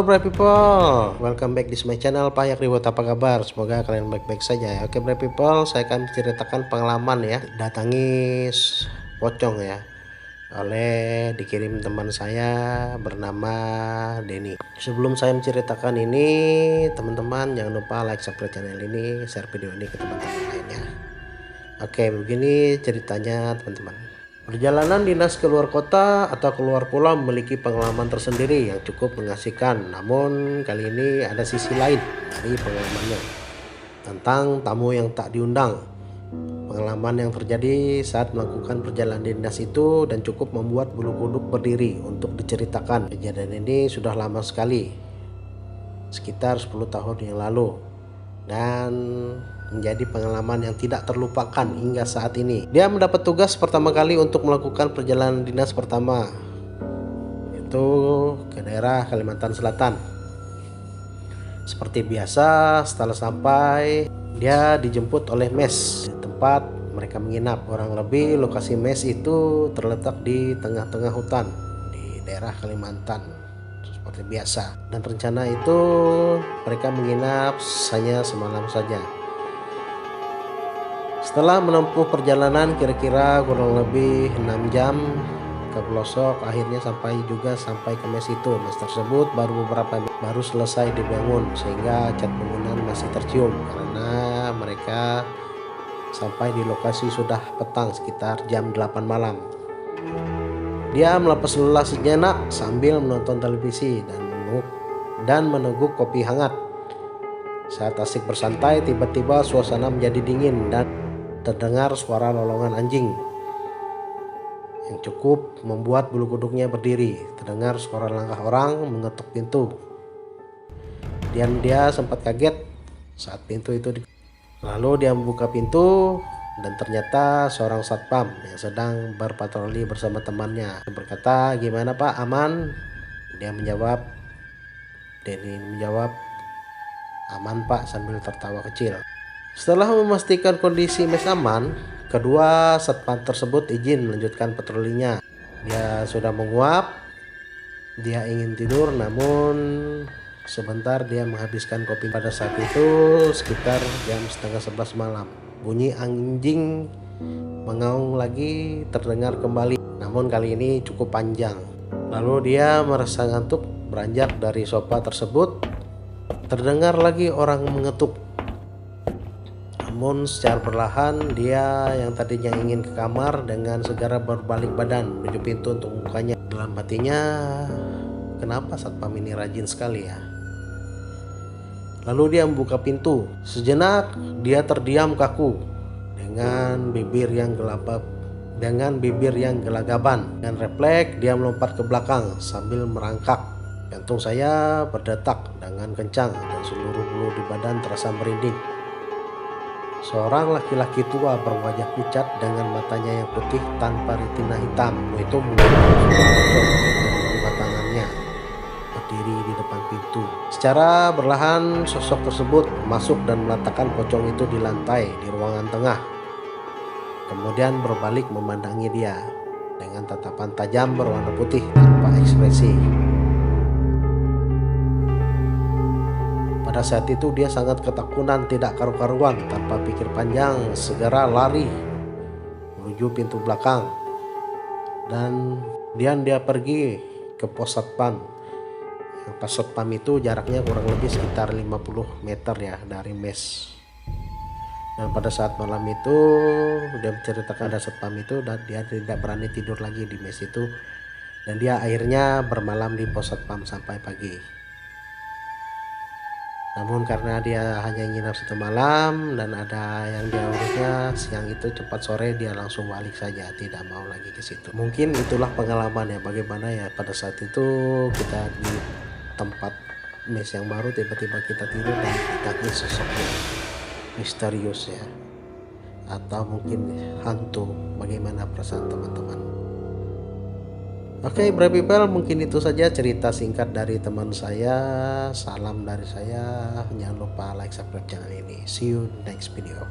Halo bright people, welcome back di my channel Payak Ribut. Apa kabar? Semoga kalian baik-baik saja ya. Oke bright people, saya akan menceritakan pengalaman ya, datangi pocong ya, oleh dikirim teman saya bernama Denny. Sebelum saya menceritakan ini, teman-teman jangan lupa like, subscribe channel ini, share video ini ke teman-teman lainnya. Oke, begini ceritanya teman-teman. Perjalanan dinas ke luar kota atau keluar pulau memiliki pengalaman tersendiri yang cukup mengasihkan. Namun kali ini ada sisi lain dari pengalamannya, tentang tamu yang tak diundang. Pengalaman yang terjadi saat melakukan perjalanan dinas itu dan cukup membuat bulu kuduk berdiri untuk diceritakan. Kejadian ini sudah lama sekali, sekitar 10 tahun yang lalu, dan menjadi pengalaman yang tidak terlupakan hingga saat ini. Dia mendapat tugas pertama kali untuk melakukan perjalanan dinas pertama, itu ke daerah Kalimantan Selatan. Seperti biasa, setelah sampai dia dijemput oleh mes di tempat mereka menginap. Kurang lebih lokasi mes itu terletak di tengah-tengah hutan di daerah Kalimantan seperti biasa, dan rencana itu mereka menginap hanya semalam saja. Setelah menempuh perjalanan kira-kira kurang lebih 6 jam ke pelosok, akhirnya sampai ke mes itu. Mes tersebut baru selesai dibangun, sehingga cat bangunan masih tercium karena mereka sampai di lokasi sudah petang sekitar jam 8 malam. Dia melepas lelah sejenak sambil menonton televisi dan meneguk kopi hangat. Saat asik bersantai, tiba-tiba suasana menjadi dingin dan terdengar suara lolongan anjing yang cukup membuat bulu kuduknya berdiri. Terdengar suara langkah orang mengetuk pintu, dan dia sempat kaget saat pintu itu lalu dia membuka pintu, dan ternyata seorang satpam yang sedang berpatroli bersama temannya. Dia berkata, "Gimana Pak, aman?" Denny menjawab, "Aman Pak," sambil tertawa kecil. Setelah memastikan kondisi mes aman, kedua satpam tersebut izin melanjutkan patrolinya. Dia sudah menguap, dia ingin tidur, namun sebentar dia menghabiskan kopi. Pada saat itu sekitar jam setengah 11 malam, bunyi anjing mengaung lagi terdengar kembali, namun kali ini cukup panjang. Lalu dia merasa ngantuk, beranjak dari sofa tersebut. Terdengar lagi orang mengetuk, namun secara perlahan dia yang tadinya ingin ke kamar dengan segera berbalik badan menuju pintu untuk membukanya. Dalam hatinya, kenapa satpam ini rajin sekali ya. Lalu dia membuka pintu. Sejenak dia terdiam kaku dengan bibir yang gelagapan. Dengan refleks dia melompat ke belakang sambil merangkak. Jantung saya berdetak dengan kencang dan seluruh bulu di badan terasa merinding. Seorang laki-laki tua berwajah pucat dengan matanya yang putih tanpa retina hitam itu kedua tangannya berdiri di depan pintu. Secara berlahan sosok tersebut masuk dan meletakkan pocong itu di lantai di ruangan tengah. Kemudian berbalik memandangi dia dengan tatapan tajam berwarna putih tanpa ekspresi. Pada saat itu dia sangat ketakutan, tidak karu-karuan. Tanpa pikir panjang segera lari menuju pintu belakang, dan dia pergi ke pos satpam. Pos satpam itu jaraknya kurang lebih sekitar 50 meter ya dari mes. Dan pada saat malam itu dia menceritakan ada satpam itu, dan dia tidak berani tidur lagi di mes itu, dan dia akhirnya bermalam di pos satpam sampai pagi. Namun karena dia hanya nginap 1 malam dan ada yang diurusnya siang itu, cepat sore dia langsung balik saja, tidak mau lagi ke situ. Mungkin itulah pengalaman ya, bagaimana ya pada saat itu kita di tempat mes yang baru, tiba-tiba kita tidur dan ditagih sosok yang misterius ya, atau mungkin hantu. Bagaimana perasaan teman-teman? Oke, bright people, mungkin itu saja cerita singkat dari teman saya. Salam dari saya. Jangan lupa like, subscribe channel ini. See you next video.